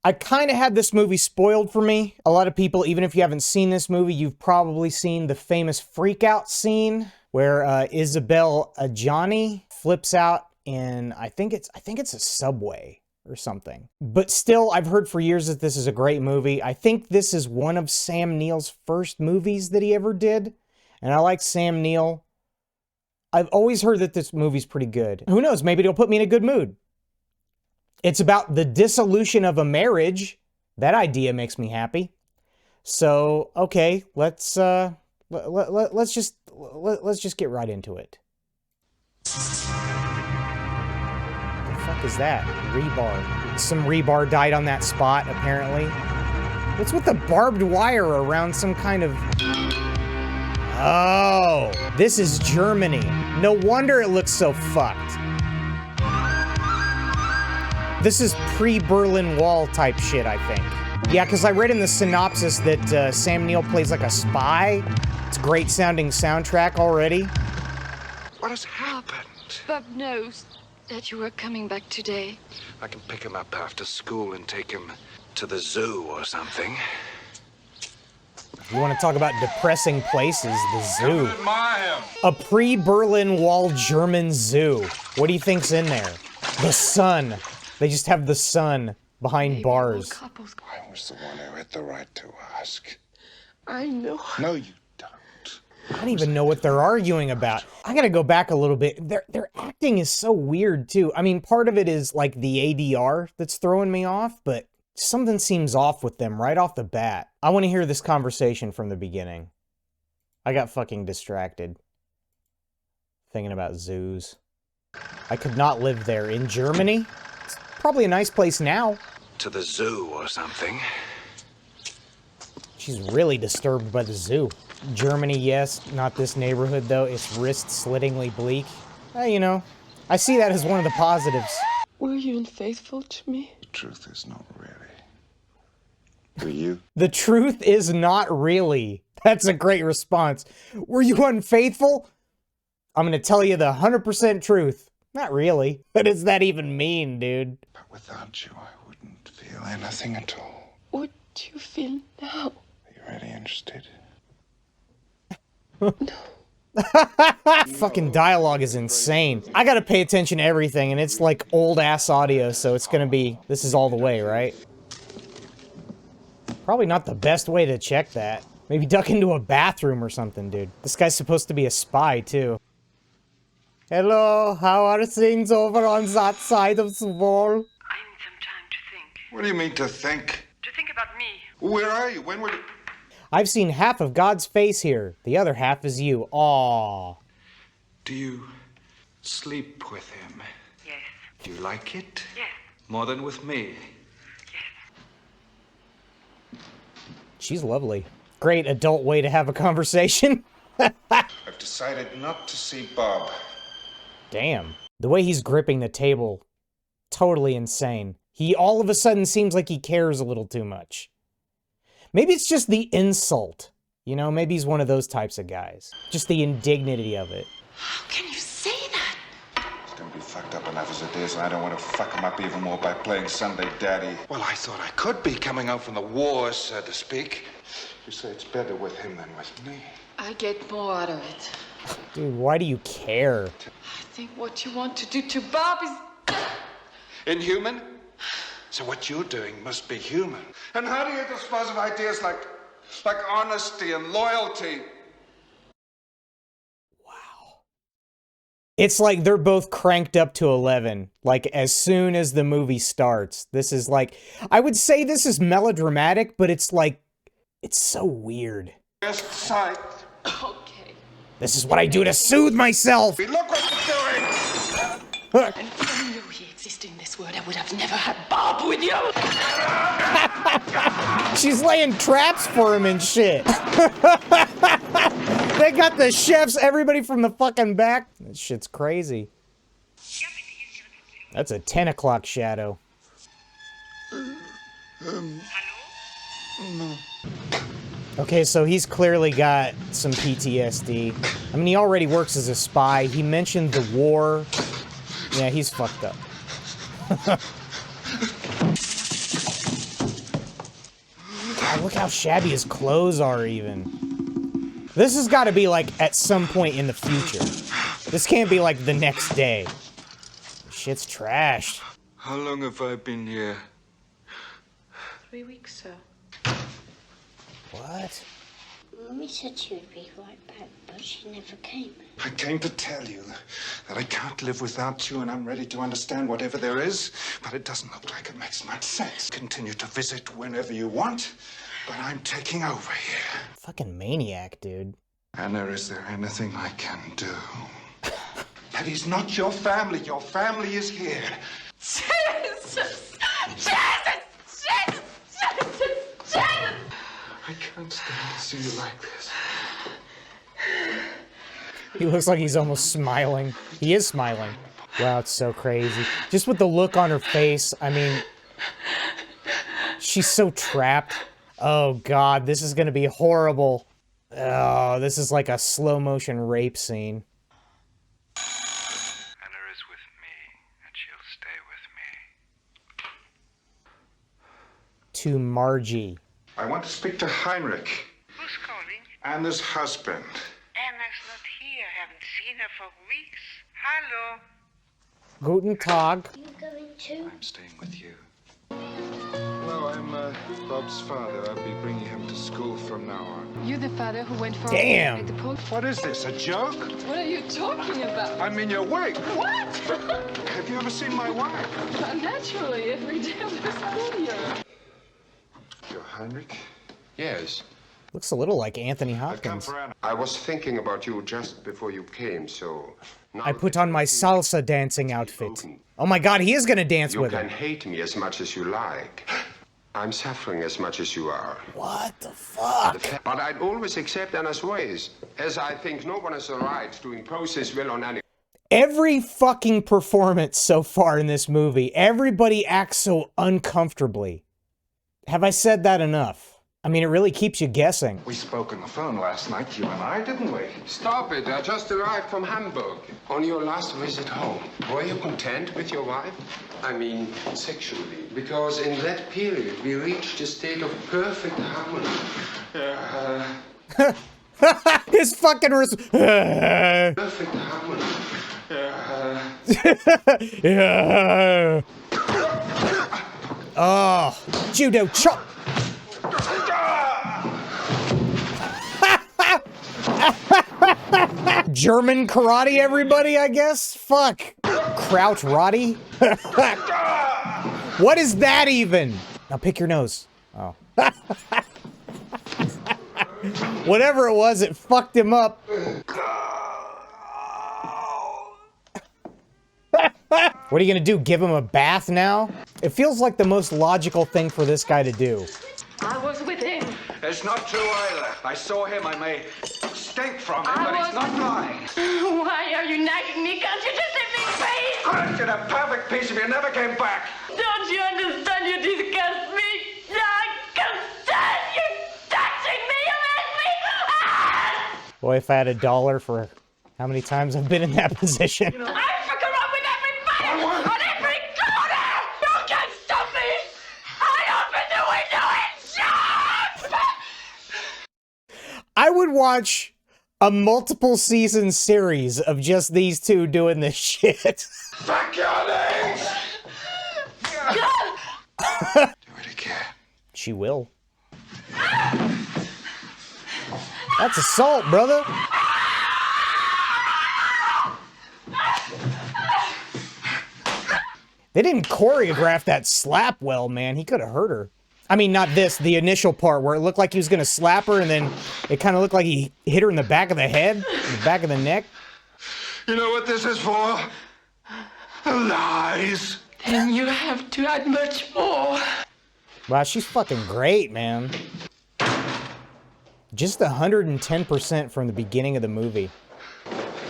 I kind of had this movie spoiled for me. A lot of people, even if you haven't seen this movie, you've probably seen the famous freakout scene where Isabelle Adjani flips out in, I think it's a subway or something. But still, I've heard for years that this is a great movie. I think this is one of Sam Neill's first movies that he ever did. And I like Sam Neill. I've always heard that this movie's pretty good. Who knows, maybe it'll put me in a good mood. It's about the dissolution of a marriage. That idea makes me happy. So, okay, let's just get right into it. The fuck is that? Rebar. Some rebar died on that spot, apparently. What's with the barbed wire around some kind of... Oh, this is Germany. No wonder it looks so fucked. This is pre-Berlin Wall type shit, I think. Yeah, because I read in the synopsis that Sam Neill plays like a spy. It's a great sounding soundtrack already. What has happened? Bob knows that you were coming back today. I can pick him up after school and take him to the zoo or something. You want to talk about depressing places, the zoo. Admire him. A pre-Berlin Wall German zoo. What do you think's in there? The sun. They just have the sun behind bars. I was the one who had the right to ask. I know. No, you don't. I don't even know what they're arguing about. I gotta go back a little bit. Their acting is so weird, too. I mean, part of it is like the ADR that's throwing me off, but something seems off with them right off the bat. I want to hear this conversation from the beginning. I got fucking distracted. Thinking about zoos. I could not live there. In Germany? It's probably a nice place now. To the zoo or something. She's really disturbed by the zoo. Germany, yes. Not this neighborhood, though. It's wrist-slittingly bleak. You know, I see that as one of the positives. Were you unfaithful to me? The truth is not really. Were you? The truth is not really. That's a great response. Were you unfaithful? I'm gonna tell you the 100% truth. Not really. What does that even mean, dude? But without you, I wouldn't feel anything at all. What do you feel now? Are you really interested? No. Fucking dialogue is insane. I gotta pay attention to everything, and it's like old-ass audio, so it's gonna be... This is all the way, right? Probably not the best way to check that. Maybe duck into a bathroom or something, dude. This guy's supposed to be a spy, too. Hello, how are things over on that side of the wall? I need some time to think. What do you mean to think? To think about me. Where are you? When were you... I've seen half of God's face here. The other half is you. Aww. Do you sleep with him? Yes. Do you like it? Yes. More than with me? Yes. She's lovely. Great adult way to have a conversation. I've decided not to see Bob. Damn. The way he's gripping the table, totally insane. He all of a sudden seems like he cares a little too much. Maybe it's just the insult. You know, maybe he's one of those types of guys. Just the indignity of it. How can you say that? He's gonna be fucked up enough as it is, and I don't want to fuck him up even more by playing Sunday Daddy. Well, I thought I could be coming out from the wars, so to speak. You say it's better with him than with me. I get more out of it. Dude, why do you care? I think what you want to do to Bob is... Inhuman? So what you're doing must be human. And how do you dispose of ideas like honesty and loyalty? Wow. It's like they're both cranked up to 11. Like, as soon as the movie starts. This is like... I would say this is melodramatic, but it's like... It's so weird. Best sight. Okay. This is what I do to soothe myself! Look what you're doing! And if I knew he existed in this world, I would have never had Bob with you. She's laying traps for him and shit. They got the chefs, everybody from the fucking back. That shit's crazy. That's a 10 o'clock shadow. Okay, so he's clearly got some PTSD. I mean, he already works as a spy. He mentioned the war. Yeah, he's fucked up. God, look how shabby his clothes are even. This has got to be like at some point in the future. This can't be like the next day. Shit's trashed. How long have I been here? 3 weeks, sir. What? Mummy said she would be right back, but she never came. I came to tell you that I can't live without you, and I'm ready to understand whatever there is, but it doesn't look like it makes much sense. Continue to visit whenever you want, but I'm taking over here. Fucking maniac, dude. Anna, is there anything I can do? That is not your family. Your family is here. Jesus! Jesus! Jesus! Jesus! I can't stand to see you like this. He looks like he's almost smiling. He is smiling. Wow, it's so crazy. Just with the look on her face, I mean, she's so trapped. Oh God, this is gonna be horrible. Oh, this is like a slow motion rape scene. Anna is with me, and she'll stay with me. To Margie. I want to speak to Heinrich, Who's calling? Anna's husband. Anna's not here. Haven't seen her for weeks. Hello. Guten Tag. Are you going too? I'm staying with you. No, I'm Bob's father. I'll be bringing him to school from now on. You're the father who went for Damn. at the pool? What is this, a joke? What are you talking about? I'm in your wig. What? Have you ever seen my wife? Naturally, every day of the school year. You're Heinrich? Yes. Looks a little like Anthony I've come Hopkins. for Anna. I was thinking about you just before you came, so... Now I put on my salsa dancing outfit. Oh my God, he is gonna dance You with can her. hate me as much as you like. I'm suffering as much as you are. What the fuck? But I'd always accept Anna's ways, as I think no one has a right to impose his will on any... Every fucking performance so far in this movie, everybody acts so uncomfortably. Have I said that enough? I mean, it really keeps you guessing. We spoke on the phone last night, you and I, didn't we? Stop it, I just arrived from Hamburg. On your last visit home, were you content with your wife? I mean, sexually. Because in that period, we reached a state of perfect harmony. His fucking Perfect harmony. Yeah. Oh, judo chop. German karate, everybody, I guess? Fuck. Crouch Roddy? What is that even? Now pick your nose. Oh. Whatever it was, it fucked him up. What are you gonna do? Give him a bath now? It feels like the most logical thing for this guy to do. I was with him. It's not true either. I saw him. I may stink from him, but he's not lying. Why are you nagging me? Can't you just let me be? I'd get a perfect piece if you never came back. Don't you understand? You disgust me. I can't stand you touching me. You make me. Ah! Boy, if I had $1 for how many times I've been in that position. I fuck around with everybody on every corner. You can't stop me. I open the window and shout. I would watch a multiple season series of just these two doing this shit. Back your legs! Do it again. She will. That's assault, brother. They didn't choreograph that slap well, man. He could have hurt her. I mean, not this, the initial part where it looked like he was gonna slap her and then it kind of looked like he hit her in the back of the head, the back of the neck. You know what this is for? Lies. Then you have to add much more. Wow, she's fucking great, man. Just 110% from the beginning of the movie.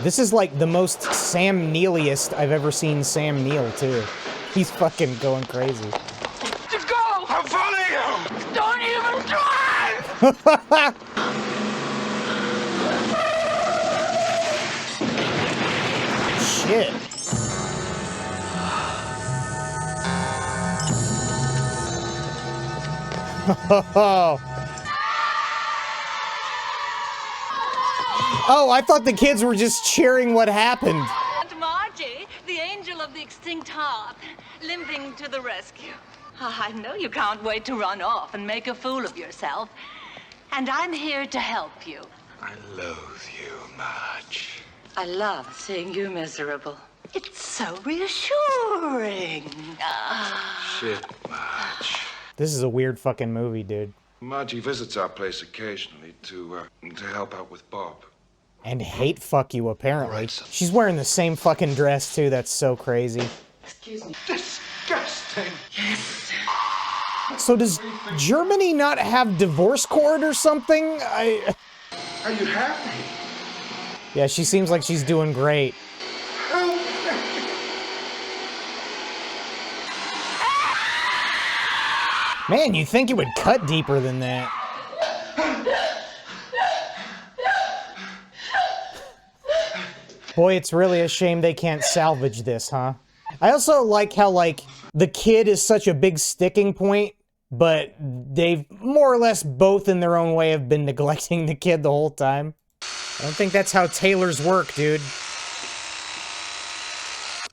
This is like the most Sam Neilliest I've ever seen Sam Neill, too. He's fucking going crazy. To go. I'm following you! Don't even try. Shit. Oh, Oh, I thought the kids were just cheering what happened. And Margie, the angel of the extinct harp, limping to the rescue. I know you can't wait to run off and make a fool of yourself. And I'm here to help you. I loathe you, Marge. I love seeing you miserable. It's so reassuring. Shit, Marge. This is a weird fucking movie, dude. Margie visits our place occasionally to help out with Bob. And hate fuck you, apparently. Right, so- She's wearing the same fucking dress, too. That's so crazy. Excuse me. Disgusting. So does Germany not have divorce court or something? Are you happy? Yeah, she seems like she's doing great. Man, you'd think it would cut deeper than that. Boy, it's really a shame they can't salvage this, huh? I also like how, like, the kid is such a big sticking point, but they've more or less both in their own way have been neglecting the kid the whole time. I don't think that's how tailors work, dude.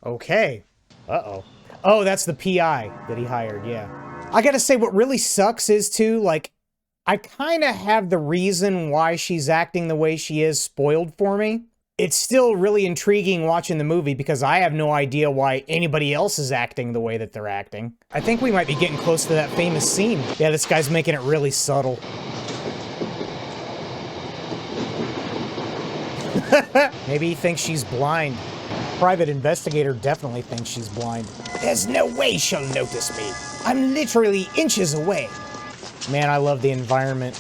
Okay. Uh-oh. Oh, that's the PI that he hired, yeah. I gotta say, what really sucks is, too, like, I kind of have the reason why she's acting the way she is spoiled for me. It's still really intriguing watching the movie because I have no idea why anybody else is acting the way that they're acting. I think we might be getting close to that famous scene. Yeah, this guy's making it really subtle. Maybe he thinks she's blind. Private investigator definitely thinks she's blind. There's no way she'll notice me. I'm literally inches away. Man, I love the environment.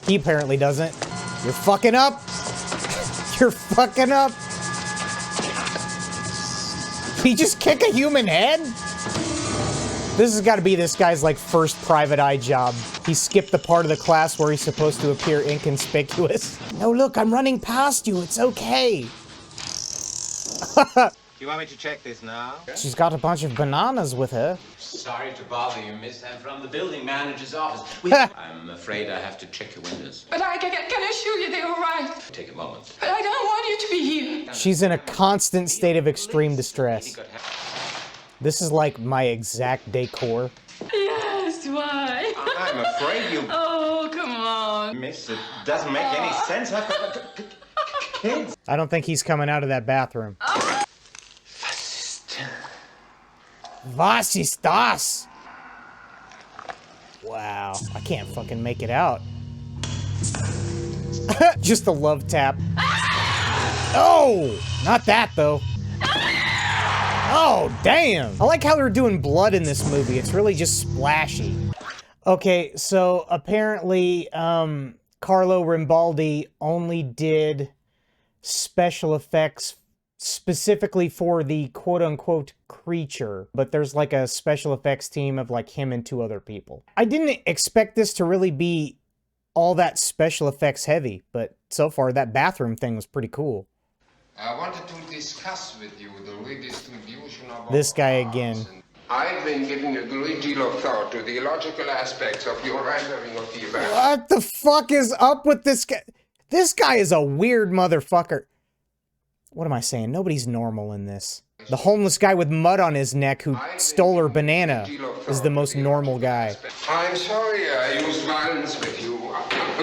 He apparently doesn't. You're fucking up. You're fucking up. He just kick a human head? This has got to be this guy's, like, first private eye job. He skipped the part of the class where he's supposed to appear inconspicuous. No, look, I'm running past you. It's okay. Do you want me to check this now? She's got a bunch of bananas with her. Sorry to bother you, miss. I'm from the building manager's office. I'm afraid I have to check your windows. But I can assure you they were right. Take a moment. But I don't want you to be here. She's in a constant state of extreme distress. This is like my exact decor. Yes, why? I'm afraid you... Oh, come on. Miss, it doesn't make any sense. I've got kids. I don't think he's coming out of that bathroom. Was ist das? Wow, I can't fucking make it out. Just a love tap. Oh, not that though. Oh, damn. I like how they're doing blood in this movie. It's really just splashy. Okay, so apparently, Carlo Rimbaldi only did special effects specifically for the quote-unquote creature, but there's like a special effects team of like him and 2 other people. I didn't expect this to really be all that special effects heavy, but so far that bathroom thing was pretty cool. I wanted to discuss with you the redistribution of This guy again. I've been giving a great deal of thought to the illogical aspects of your rendering of the event. What the fuck is up with this guy? This guy is a weird motherfucker. What am I saying? Nobody's normal in this. The homeless guy with mud on his neck who stole her banana is the most normal guy. I'm sorry I used violence with you.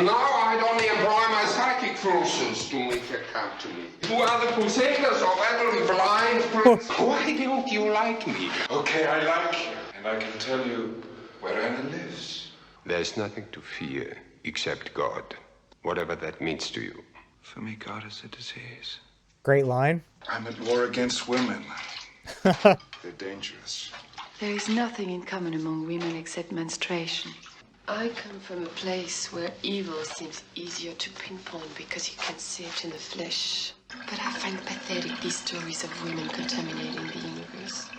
Now I'd only employ my psychic forces to make it come to me. You are the crusaders of every blind prince. Why don't you like me? Okay, I like you. And I can tell you where Anna lives. There's nothing to fear except God, whatever that means to you. For me, God is a disease. Great line. I'm at war against women. They're dangerous. There is nothing in common among women except menstruation. I come from a place where evil seems easier to pinpoint because you can see it in the flesh. But I find pathetic these stories of women contaminating the universe.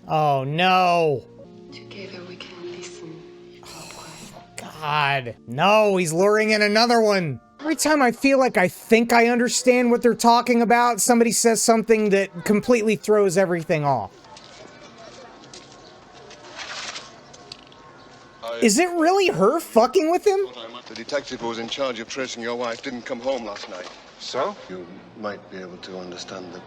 Oh no. Together we can listen. God. No, he's luring in another one. Every time I feel like I think I understand what they're talking about, somebody says something that completely throws everything off. Is it really her fucking with him? What I The detective who was in charge of tracing your wife didn't come home last night. So? You might be able to understand that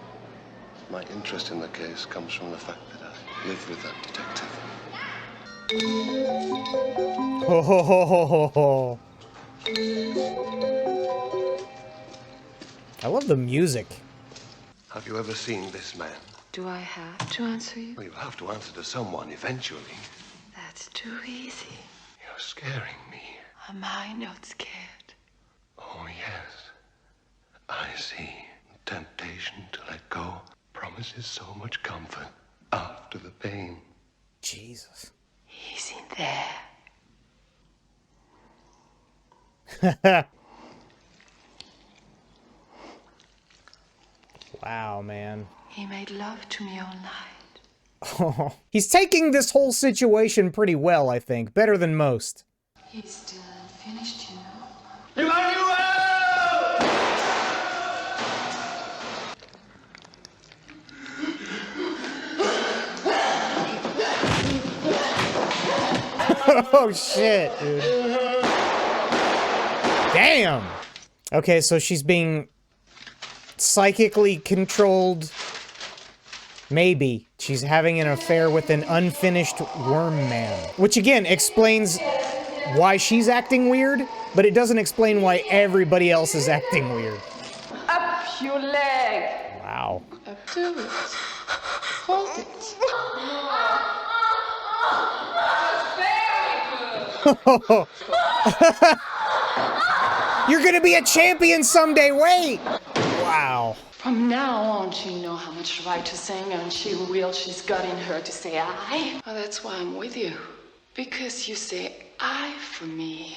my interest in the case comes from the fact that I live with that detective. Ho ho ho ho ho ho. I love the music. Have you ever seen this man? Do I have to answer you? Well, you'll have to answer to someone eventually. That's too easy. You're scaring me. Am I not scared? Oh, yes. I see. Temptation to let go promises so much comfort after the pain. Jesus. He's in there. Wow, man. He made love to me all night. Oh, he's taking this whole situation pretty well, I think. Better than most. He's still unfinished, you know. Oh, shit, dude. Damn! Okay, so she's being psychically controlled. Maybe. She's having an affair with an unfinished worm man. Which, again, explains why she's acting weird, but it doesn't explain why everybody else is acting weird. Up your leg. Wow. Up to it. Hold it. You're gonna be a champion someday, wait! Wow. From now on, she know how much right to sing, and she will. She's got in her to say I. Well, that's why I'm with you. Because you say I for me.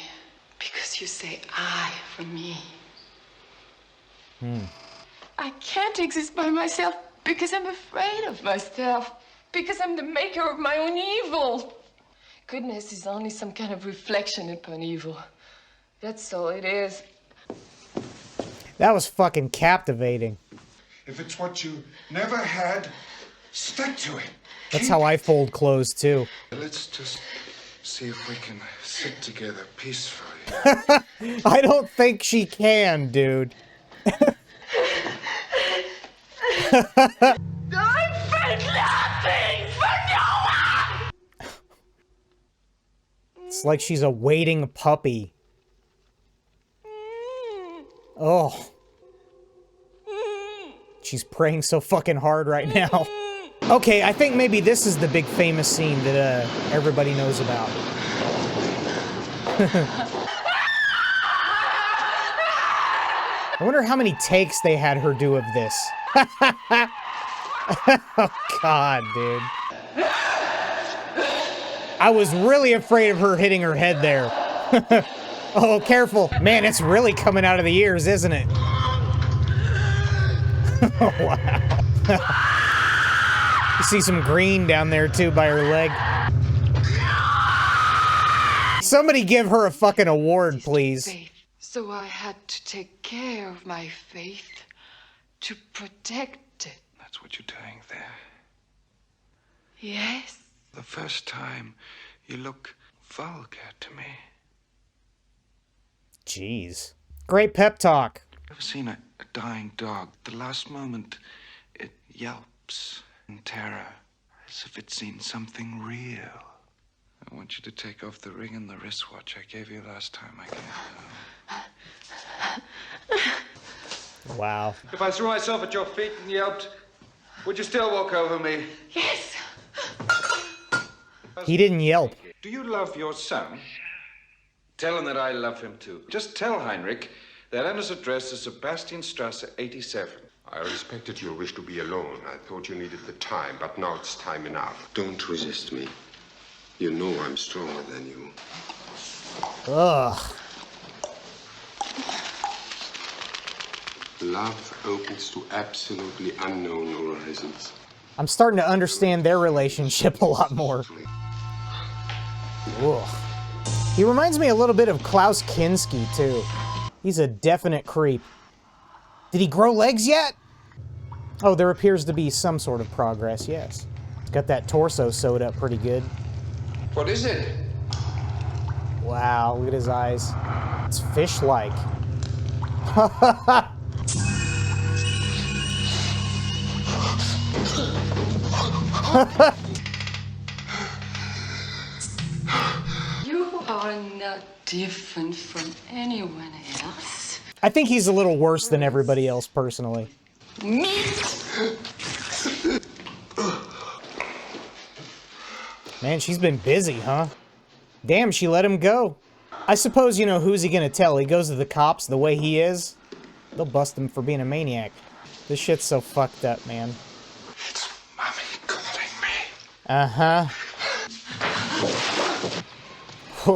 Because you say I for me. I can't exist by myself because I'm afraid of myself. Because I'm the maker of my own evil. Goodness is only some kind of reflection upon evil. That's all it is. That was fucking captivating. If it's what you never had, stick to it. That's how I fold clothes, too. Let's just see if we can sit together peacefully. I don't think she can, dude. I felt nothing for no one! It's like she's a waiting puppy. Oh. She's praying so fucking hard right now. Okay, I think maybe this is the big famous scene that everybody knows about. I wonder how many takes they had her do of this. Oh, God, dude. I was really afraid of her hitting her head there. Oh, careful. Man, it's really coming out of the ears, isn't it? Oh, wow. You see some green down there, too, by her leg. Somebody give her a fucking award, please. So I had to take care of my faith, to protect it. That's what you're doing there. Yes. The first time, you look vulgar to me. Jeez. Great pep talk. Ever seen a dying dog? The last moment, it yelps in terror, as if it's seen something real. I want you to take off the ring and the wristwatch I gave you last time I came home. Wow. If I threw myself at your feet and yelped, would you still walk over me? Yes. He didn't yelp. Do you love your son? Tell him that I love him too. Just tell Heinrich that Anna's address is Sebastianstrasse 87. I respected your wish to be alone. I thought you needed the time, but now it's time enough. Don't resist me. You know I'm stronger than you. Ugh. Love opens to absolutely unknown horizons. I'm starting to understand their relationship a lot more. Ugh. He reminds me a little bit of Klaus Kinski, too. He's a definite creep. Did he grow legs yet? Oh, there appears to be some sort of progress, yes. He's got that torso sewed up pretty good. What is it? Wow, look at his eyes. It's fish-like. You are not different from anyone else. I think he's a little worse than everybody else, personally. Man, she's been busy, huh? Damn, she let him go. I suppose, you know, who's he gonna tell? He goes to the cops the way he is. They'll bust him for being a maniac. This shit's so fucked up, man. It's Mommy calling me. Uh-huh.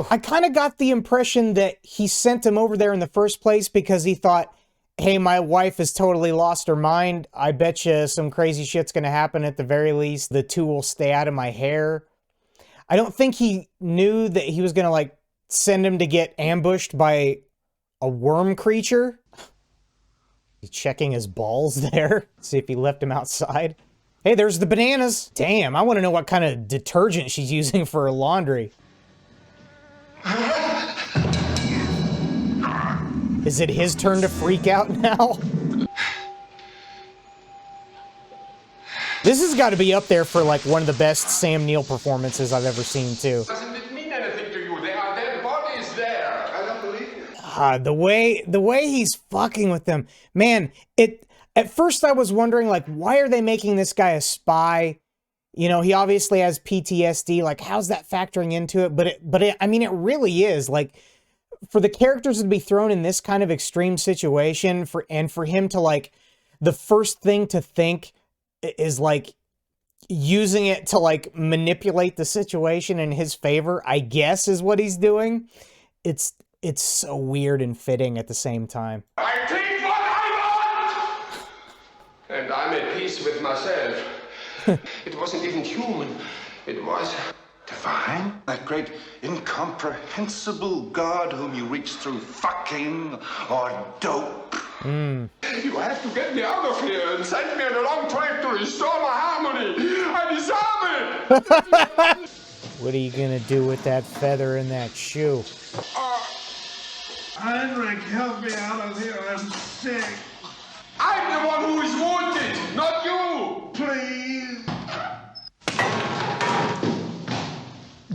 I kind of got the impression that he sent him over there in the first place because he thought, hey, my wife has totally lost her mind. I bet you some crazy shit's gonna happen at the very least. The two will stay out of my hair. I don't think he knew that he was gonna, like, send him to get ambushed by a worm creature. He's checking his balls there. See if he left him outside. Hey, there's the bananas. Damn, I want to know what kind of detergent she's using for her laundry. Is it his turn to freak out now? This has got to be up there for, like, one of the best Sam Neill performances I've ever seen, too. Doesn't it mean anything to you? There are dead bodies there. I don't believe you. The way he's fucking with them. Man, at first I was wondering, like, why are they making this guy a spy? You know, he obviously has PTSD. Like, how's that factoring into it? But I mean, it really is. Like, for the characters to be thrown in this kind of extreme situation, for him to, like, the first thing to think is, like, using it to, like, manipulate the situation in his favor, I guess is what he's doing. It's so weird and fitting at the same time. I take what I want! And I'm at peace with myself. It wasn't even human. It was Divine? That great incomprehensible God whom you reach through fucking or dope. You have to get me out of here and send me on a long trip to restore my harmony. I deserve it! What are you gonna do with that feather in that shoe? Heinrich, help me out of here. I'm sick. I'm the one who is wounded, not you! Please.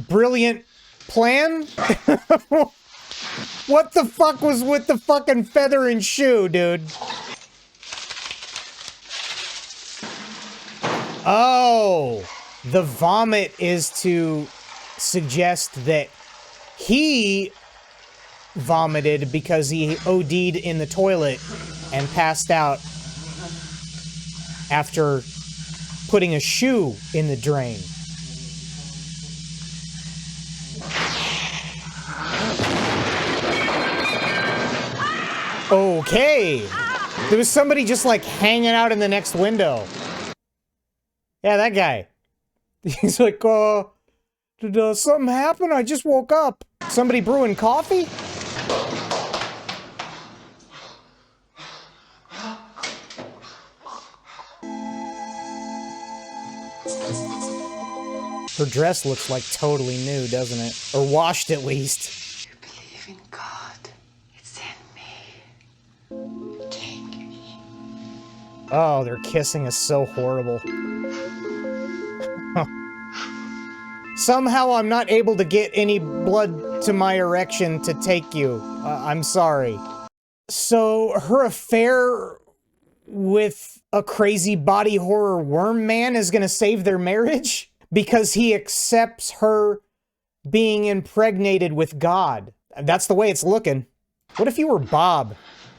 Brilliant plan? What the fuck was with the fucking feather and shoe, dude? Oh, the vomit is to suggest that he vomited because he OD'd in the toilet and passed out after putting a shoe in the drain. Okay. There was somebody just, like, hanging out in the next window. Yeah, that guy. He's like, did something happen? I just woke up. Somebody brewing coffee? Her dress looks like totally new, doesn't it? Or washed, at least. You believe in God. It's in me. Take me. Oh, their kissing is so horrible. Somehow I'm not able to get any blood to my erection to take you. I'm sorry. So, her affair with a crazy body horror worm man is gonna save their marriage? Because he accepts her being impregnated with God. That's the way it's looking. What if you were Bob,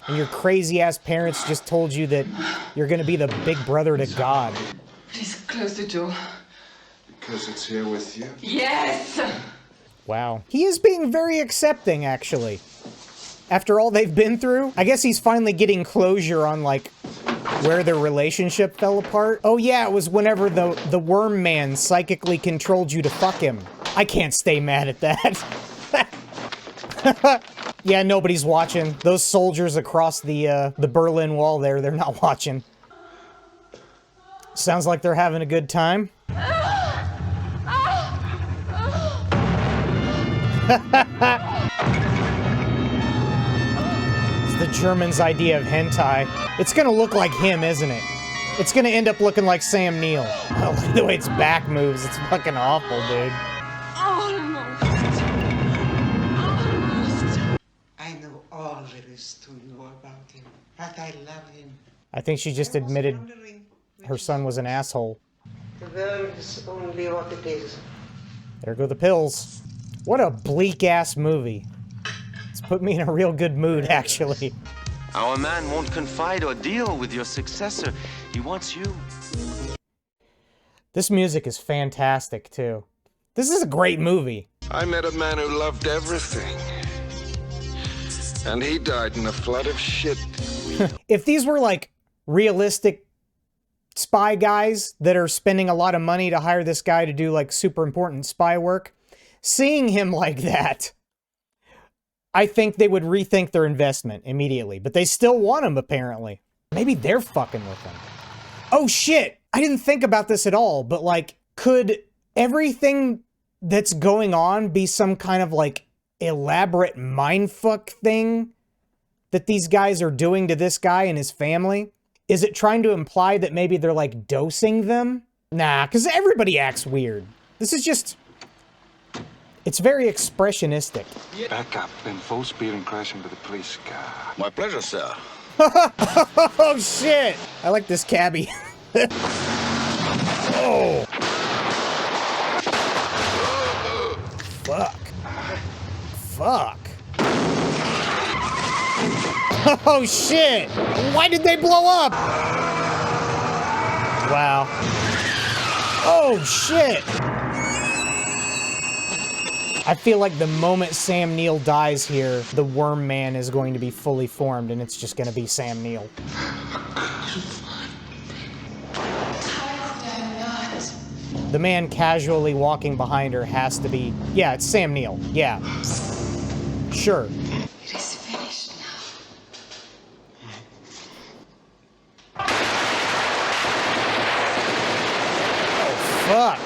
and your crazy-ass parents just told you that you're gonna be the big brother to God? Please close the door. Because it's here with you? Yes! Wow. He is being very accepting, actually. After all they've been through, I guess he's finally getting closure on, like, where their relationship fell apart. Oh yeah, it was whenever the worm man psychically controlled you to fuck him. I can't stay mad at that. Yeah, nobody's watching. Those soldiers across the Berlin Wall there, they're not watching. Sounds like they're having a good time. It's the Germans' idea of hentai. It's gonna look like him, isn't it? It's gonna end up looking like Sam Neill. Oh, look at the way its back moves. It's fucking awful, dude. Almost. I know all there is to know about him, but I love him. I think she just admitted her son was an asshole. The world is only what it is. There go the pills. What a bleak-ass movie. It's put me in a real good mood, actually. Our man won't confide or deal with your successor. He wants you. This music is fantastic, too. This is a great movie. I met a man who loved everything. And he died in a flood of shit. If these were, like, realistic spy guys that are spending a lot of money to hire this guy to do, like, super important spy work, seeing him like that, I think they would rethink their investment immediately. But they still want him, apparently. Maybe they're fucking with him. Oh, shit! I didn't think about this at all, but, like, could everything that's going on be some kind of, like, elaborate mindfuck thing that these guys are doing to this guy and his family? Is it trying to imply that maybe they're, like, dosing them? Nah, because everybody acts weird. This is just... It's very expressionistic. Back up, then full speed and crash into the police car. My pleasure, sir. Oh, shit! I like this cabbie. Oh! Fuck. Fuck. Oh, shit! Why did they blow up? Wow. Oh, shit! I feel like the moment Sam Neill dies here, the Worm Man is going to be fully formed, and it's just going to be Sam Neill. The man casually walking behind her has to be... Yeah, it's Sam Neill. Yeah. Sure. It is finished now. Oh, fuck.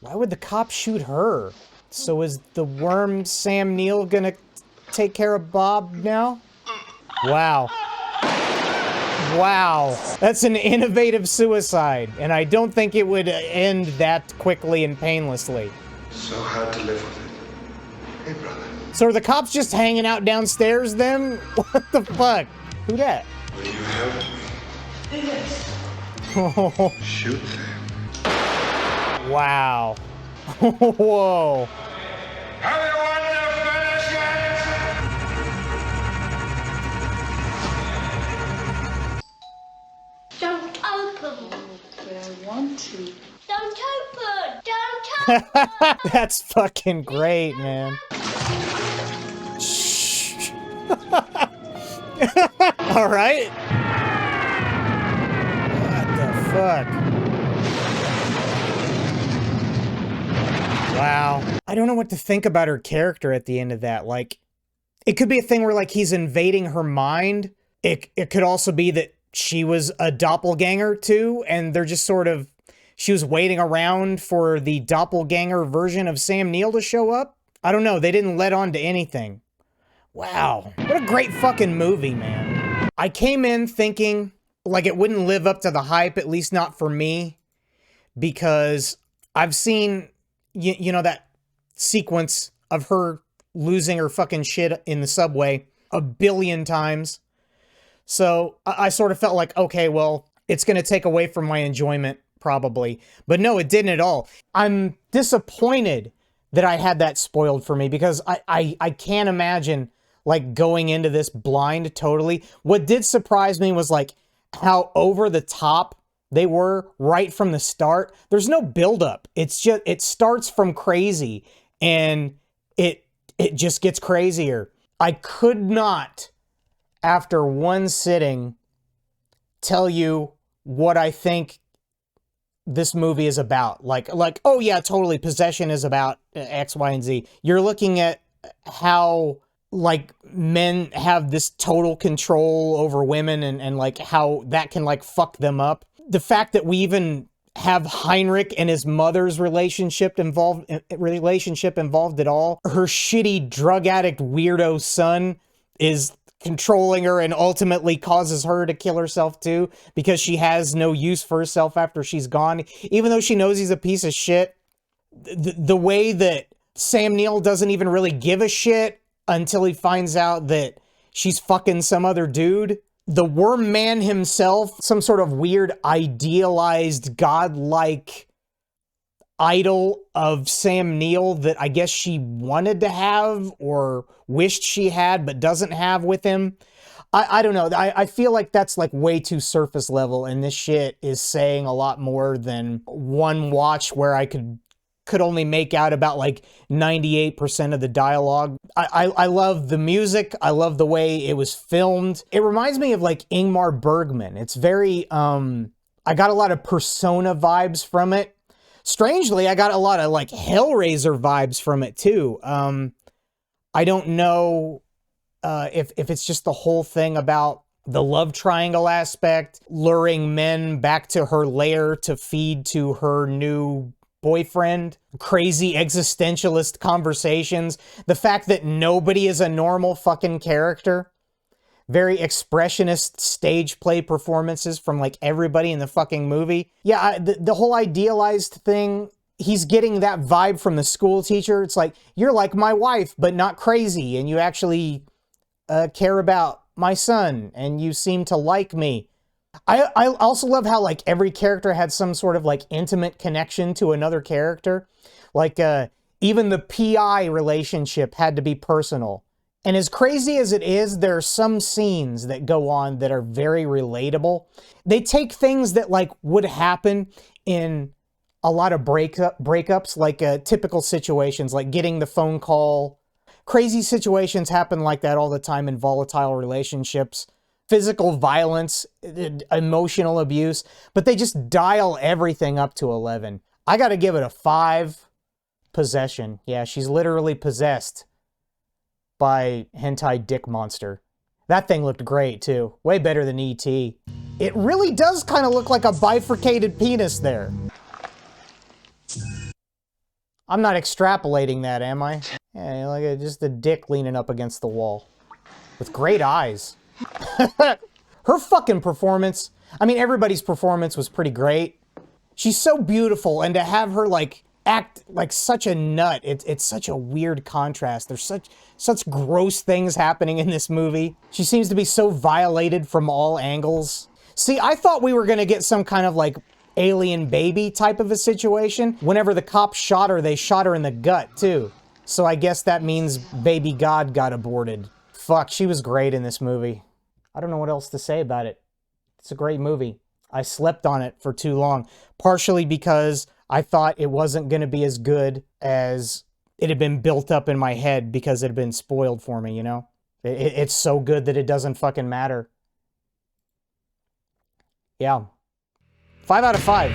Why would the cop shoot her? So is the worm Sam Neill gonna take care of Bob now? Wow. Wow. That's an innovative suicide, and I don't think it would end that quickly and painlessly. So hard to live with it. Hey, brother. So are the cops just hanging out downstairs then? What the fuck? Who that? Will you help me? Yes. Oh. Shoot them. Wow. Whoa. Have you want to finish it? Don't open. But I want to. Don't open. Don't open. That's fucking great, man. Shh. All right. What the fuck? Wow. I don't know what to think about her character at the end of that. Like, it could be a thing where, like, he's invading her mind. It could also be that she was a doppelganger, too, and they're just sort of... She was waiting around for the doppelganger version of Sam Neill to show up. I don't know. They didn't let on to anything. Wow. What a great fucking movie, man. I came in thinking, like, it wouldn't live up to the hype, at least not for me, because I've seen... You know, that sequence of her losing her fucking shit in the subway a billion times. So I sort of felt like, okay, well, it's going to take away from my enjoyment, probably. But no, it didn't at all. I'm disappointed that I had that spoiled for me because I can't imagine, like, going into this blind totally. What did surprise me was, like, how over the top they were right from the start. There's no buildup. It's just, it starts from crazy and it just gets crazier. I could not, after one sitting, tell you what I think this movie is about. Like, oh yeah, totally, possession is about X, Y, and Z. You're looking at how, like, men have this total control over women and like how that can, like, fuck them up. The fact that we even have Heinrich and his mother's relationship involved at all. Her shitty drug addict weirdo son is controlling her and ultimately causes her to kill herself too because she has no use for herself after she's gone, even though she knows he's a piece of shit. The way that Sam Neill doesn't even really give a shit until he finds out that she's fucking some other dude. The worm man himself, some sort of weird idealized godlike idol of Sam Neill that I guess she wanted to have or wished she had but doesn't have with him. I don't know. I feel like that's like way too surface level, and this shit is saying a lot more than one watch where I could only make out about like 98% of the dialogue. I love the music. I love the way it was filmed. It reminds me of like Ingmar Bergman. It's very, I got a lot of Persona vibes from it. Strangely, I got a lot of like Hellraiser vibes from it too. I don't know if it's just the whole thing about the love triangle aspect, luring men back to her lair to feed to her new boyfriend, crazy existentialist conversations, the fact that nobody is a normal fucking character, very expressionist stage play performances from like everybody in the fucking movie. Yeah, the whole idealized thing, he's getting that vibe from the school teacher. It's like, you're like my wife, but not crazy, and you actually care about my son, and you seem to like me. I also love how like every character had some sort of like intimate connection to another character. Like even the PI relationship had to be personal. And as crazy as it is, there are some scenes that go on that are very relatable. They take things that like would happen in a lot of breakups, like typical situations, like getting the phone call. Crazy situations happen like that all the time in volatile relationships. Physical violence, emotional abuse, but they just dial everything up to 11. I gotta give it a 5. Possession. Yeah, she's literally possessed by hentai dick monster. That thing looked great too. Way better than E.T. It really does kind of look like a bifurcated penis there. I'm not extrapolating that, am I? Yeah, like just a dick leaning up against the wall. With great eyes. Her fucking performance, I mean, everybody's performance was pretty great. She's so beautiful, and to have her like act like such a nut, it's such a weird contrast. There's such gross things happening in this movie. She seems to be so violated from all angles. See, I thought we were gonna get some kind of like alien baby type of a situation. Whenever the cops shot her, they shot her in the gut too. So I guess that means baby God got aborted. Fuck, she was great in this movie. I don't know what else to say about it. It's a great movie. I slept on it for too long, partially because I thought it wasn't going to be as good as it had been built up in my head because it had been spoiled for me, you know? It's so good that it doesn't fucking matter. Yeah. 5 out of 5.